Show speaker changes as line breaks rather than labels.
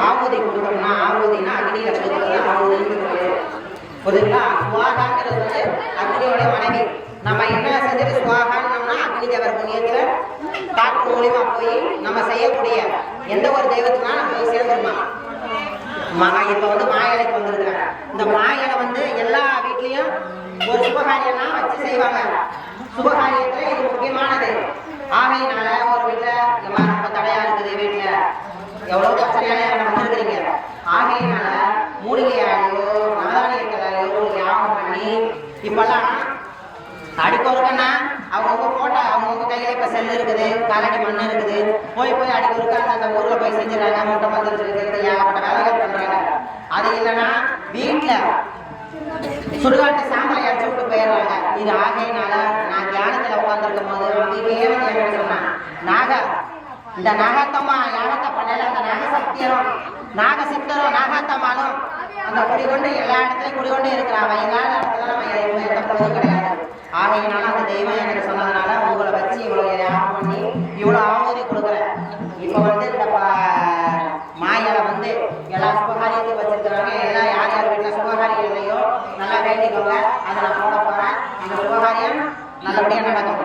ஆவுதி கொடுக்கணும்னா ஆவுதினா அக்னியில கொடுக்கறது ஆவுதின்னு புரியுதுங்களா? சுவாகாங்கிறது வந்து அக்னியோட மனைவி. நம்ம என்ன செஞ்சுட்டு சுவாகான்னோம்னா அக்னி தேவர் புண்ணியத்துல காற்று மூலியமா போய் நம்ம செய்யக்கூடிய எந்த ஒரு தெய்வத்துக்குனா நம்ம போய் சேர்ந்துருமா. இப்ப வந்து மாயலைக்கு வந்திருக்கிறாங்க. இந்த மாயலை வந்து எல்லா வீட்லயும் ஒரு சுபகாரியம்லாம் வச்சு செய்வாங்க. சுபகாரியத்துல இது முக்கியமானது. ஆகையினால ஒரு வீட்டுல ரொம்ப தடையா இருக்குது, வீட்டுல எவ்வளவு பிரச்சனையால வந்துருக்கிறீங்க. ஆகையினால மூலிகையாலையோ நவதானியங்களாலையோ யாகம் பண்ணி இப்பெல்லாம் அடிக்கொருக்கன்னா அவங்க போட்டா அவங்க கையில இப்ப செல்லு இருக்குது, காலடி மண் இருக்குது, போய் அடிக்கொருக்க அந்த ஊர்ல போய் செஞ்சுறாங்க. மூட்டை மந்திரிச்சிருக்கிறது ஏகப்பட்ட வேலைகள் பண்றாங்க. அது இல்லைன்னா வீட்டுல சுடுகாட்டு சாம்பலை அடிச்சு விட்டு போயிடுறாங்க. இது ஆகையினால நான் தியானத்துல உட்காந்துருக்கும் போது அப்படியே வந்து சொன்னேன், இந்த நாகத்தம்மா யாகத்தை பண்ணல, அந்த நாகசக்தியரும் நாகசித்தரும் நாகத்தம்மாலும் அந்த குடிகொண்டு எல்லா இடத்துலையும் குடிகொண்டு இருக்கிறான். இல்லாத இடத்துல நம்ம எந்த பொருளும் கிடையாது. ஆகையினால அந்த தெய்வம் எனக்கு சொன்னதுனால உங்களை வச்சு இவ்வளவு யாகம் பண்ணி இவ்வளவு ஆமோதி கொடுக்குறேன். இப்ப வந்து இந்த மாயலை வந்து எல்லா சுபகாரியத்தையும் வச்சிருக்கிறாங்க. எல்லாம் யார் யார் வீட்டுல சுபகாரியம் இல்லையோ நல்லா வேண்டிக்கோங்க. அதை நான் போட போறேன். அந்த சுபகாரியம் நல்லபடியா நடக்கும்.